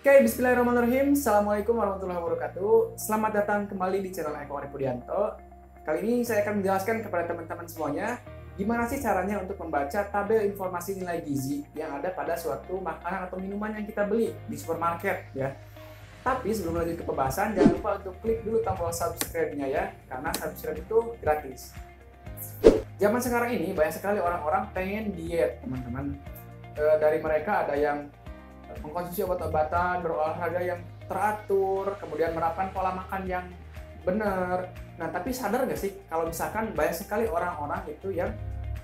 Oke, bismillahirrahmanirrahim. Assalamualaikum warahmatullahi wabarakatuh. Selamat datang kembali di channel Eko Aripudianto. Kali ini saya akan menjelaskan kepada teman-teman semuanya gimana sih caranya untuk membaca tabel informasi nilai gizi yang ada pada suatu makanan atau minuman yang kita beli di supermarket ya. Tapi sebelum lanjut ke pembahasan, jangan lupa untuk klik dulu tombol subscribe-nya ya, karena subscribe itu gratis. Zaman sekarang ini banyak sekali orang-orang pengen diet, teman-teman. Dari mereka ada yang mengkonsumsi obat-obatan, berolahraga yang teratur, kemudian menerapkan pola makan yang benar. Nah, tapi sadar nggak sih kalau misalkan banyak sekali orang-orang itu yang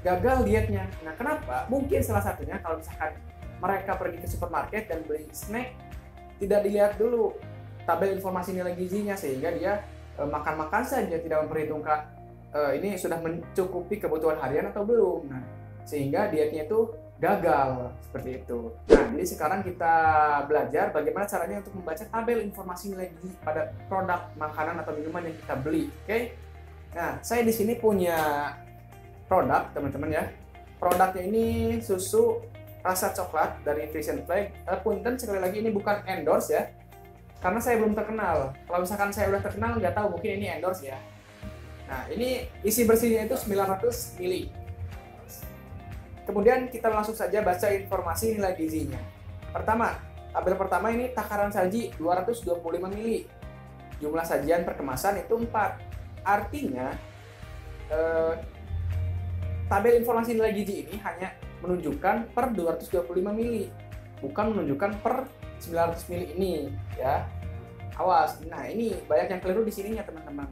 gagal dietnya? Nah, kenapa? Mungkin salah satunya kalau misalkan mereka pergi ke supermarket dan beli snack, tidak dilihat dulu tabel informasi nilai gizinya, sehingga dia makan-makan saja, tidak memperhitungkan ini sudah mencukupi kebutuhan harian atau belum. Nah, sehingga dietnya itu gagal seperti itu. Nah, jadi sekarang kita belajar bagaimana caranya untuk membaca tabel informasi nilai gizi pada produk makanan atau minuman yang kita beli. Oke? Nah, saya di sini punya produk, teman-teman ya. Produknya ini susu rasa coklat dari Frisian Flag. Punten, sekali lagi ini bukan endorse ya, karena saya belum terkenal. Kalau misalkan saya udah terkenal, nggak tahu mungkin ini endorse ya. Nah, ini isi bersihnya itu 900 ml. Kemudian kita langsung saja baca informasi nilai gizinya. Pertama, tabel pertama ini takaran saji 225 ml. Jumlah sajian per kemasan itu 4. Artinya, tabel informasi nilai gizi ini hanya menunjukkan per 225 ml, bukan menunjukkan per 900 ml ini, ya. Awas. Nah, ini banyak yang keliru di sininya, teman-teman.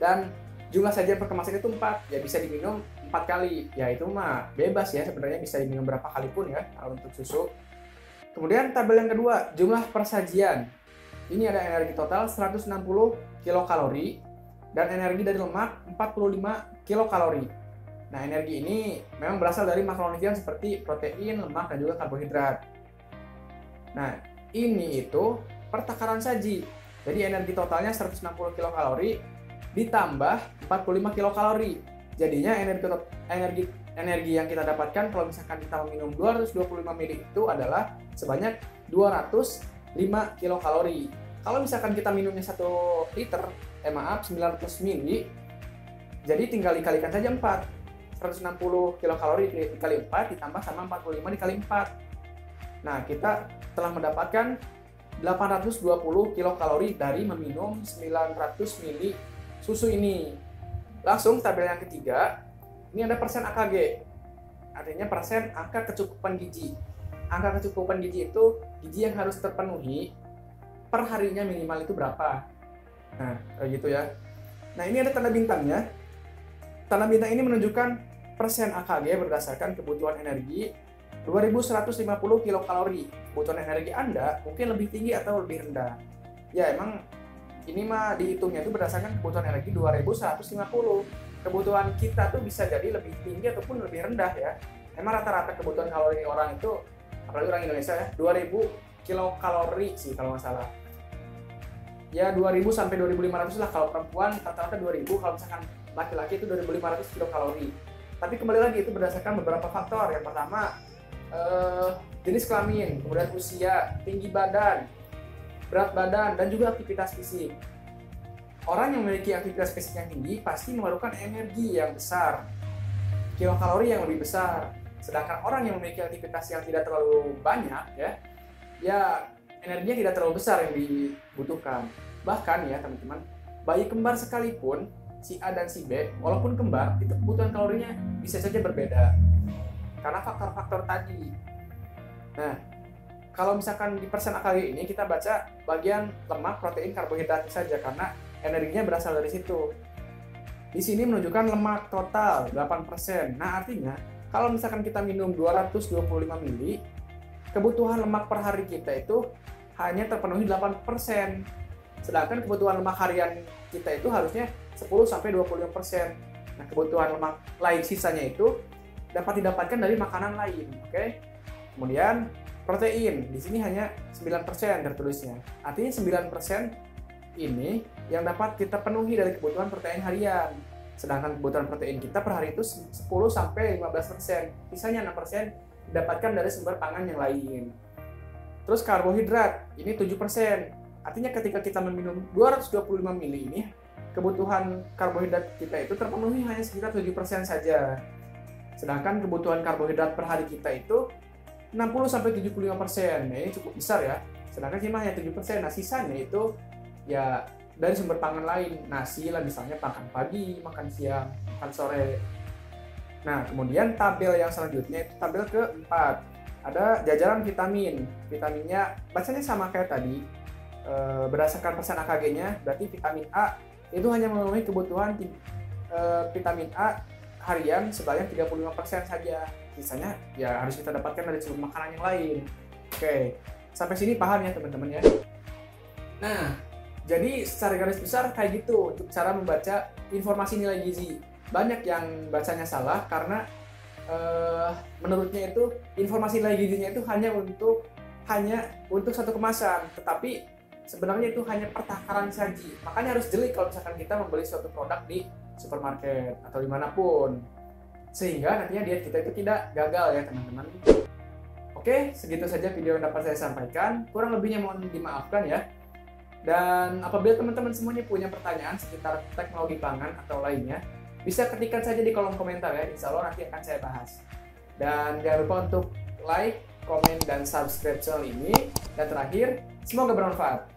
Dan jumlah sajian per kemasan itu 4, ya bisa diminum 4 kali. Ya itu mah bebas ya, sebenarnya bisa diminum berapa kali pun ya kalau untuk susu. Kemudian tabel yang kedua, jumlah persajian. Ini ada energi total 160 kilokalori dan energi dari lemak 45 kilokalori. Nah, energi ini memang berasal dari makronutrien seperti protein, lemak, dan juga karbohidrat. Nah, ini itu per takaran saji. Jadi energi totalnya 160 kilokalori ditambah 45 kilokalori. Jadinya energi yang kita dapatkan kalau misalkan kita meminum 225 ml itu adalah sebanyak 205 kilokalori. Kalau misalkan kita minumnya 1 liter, 900 ml, jadi tinggal dikalikan saja 4. 160 kilokalori dikali 4 ditambah sama 45 dikali 4. Nah, kita telah mendapatkan 820 kilokalori dari meminum 900 ml susu ini. Langsung tabel yang ketiga, ini ada persen AKG, artinya persen angka kecukupan gizi. Angka kecukupan gizi itu gizi yang harus terpenuhi per harinya minimal itu berapa. Nah, kayak gitu ya. Nah, ini ada tanda bintangnya. Tanda bintang ini menunjukkan persen AKG berdasarkan kebutuhan energi 2150 kilokalori. Kebutuhan energi Anda mungkin lebih tinggi atau lebih rendah. Ya, emang ini mah dihitungnya itu berdasarkan kebutuhan energi 2150. Kebutuhan kita tuh bisa jadi lebih tinggi ataupun lebih rendah ya. Emang rata-rata kebutuhan kalori orang itu, apalagi orang Indonesia ya, 2000 kilokalori sih kalau nggak salah. Ya 2000 sampai 2500 lah kalau perempuan, rata-rata 2000, kalau misalkan laki-laki itu 2500 kilokalori. Tapi kembali lagi itu berdasarkan beberapa faktor. Yang pertama, jenis kelamin, kemudian usia, tinggi badan, berat badan, dan juga aktivitas fisik. Orang yang memiliki aktivitas fisik yang tinggi pasti memerlukan energi yang besar, kilokalori yang lebih besar. Sedangkan orang yang memiliki aktivitas yang tidak terlalu banyak, ya energinya tidak terlalu besar yang dibutuhkan. Bahkan ya teman-teman, bayi kembar sekalipun, si A dan si B, walaupun kembar, itu kebutuhan kalorinya bisa saja berbeda karena faktor-faktor tadi. Nah, kalau misalkan di persen AKG ini kita baca bagian lemak, protein, karbohidrat saja karena energinya berasal dari situ. Di sini menunjukkan lemak total 8%. Nah, artinya kalau misalkan kita minum 225 ml, kebutuhan lemak per hari kita itu hanya terpenuhi 8%. Sedangkan kebutuhan lemak harian kita itu harusnya 10 sampai 25%. Nah, kebutuhan lemak lain sisanya itu dapat didapatkan dari makanan lain, oke? Kemudian protein, di sini hanya 9% tertulisnya. Artinya 9% ini yang dapat kita penuhi dari kebutuhan protein harian. Sedangkan kebutuhan protein kita per hari itu 10 sampai 15%. Sisanya 6% didapatkan dari sumber pangan yang lain. Terus karbohidrat, ini 7%. Artinya ketika kita meminum 225 ml ini, kebutuhan karbohidrat kita itu terpenuhi hanya sekitar 7% saja. Sedangkan kebutuhan karbohidrat per hari kita itu 60-75%. Nah, ini cukup besar ya. Sedangkan cuma hanya 7%. Nah, sisanya itu ya dari sumber pangan lain. Nasi lah misalnya, makan pagi, makan siang, makan sore. Nah, kemudian tabel yang selanjutnya itu tabel keempat. Ada jajaran vitamin. Vitaminnya bacanya sama kayak tadi. Berdasarkan persen AKG-nya, berarti vitamin A itu hanya memenuhi kebutuhan vitamin A harian sebanyak 35% saja. Sisanya ya harus kita dapatkan dari sumber makanan yang lain. Oke, sampai sini paham ya teman-teman ya? Nah, jadi secara garis besar kayak gitu untuk cara membaca informasi nilai gizi. Banyak yang bacanya salah karena menurutnya itu informasi nilai gizinya itu hanya untuk satu kemasan, tetapi sebenarnya itu hanya pertakaran saji. Makanya harus jeli kalau misalkan kita membeli suatu produk di supermarket atau dimanapun, sehingga nantinya diet kita itu tidak gagal ya teman-teman. Oke, segitu saja video yang dapat saya sampaikan. Kurang lebihnya mohon dimaafkan ya. Dan apabila teman-teman semuanya punya pertanyaan sekitar teknologi pangan atau lainnya, bisa ketikkan saja di kolom komentar ya. Insya Allah nanti akan saya bahas. Dan jangan lupa untuk like, komen, dan subscribe channel ini. Dan terakhir, semoga bermanfaat.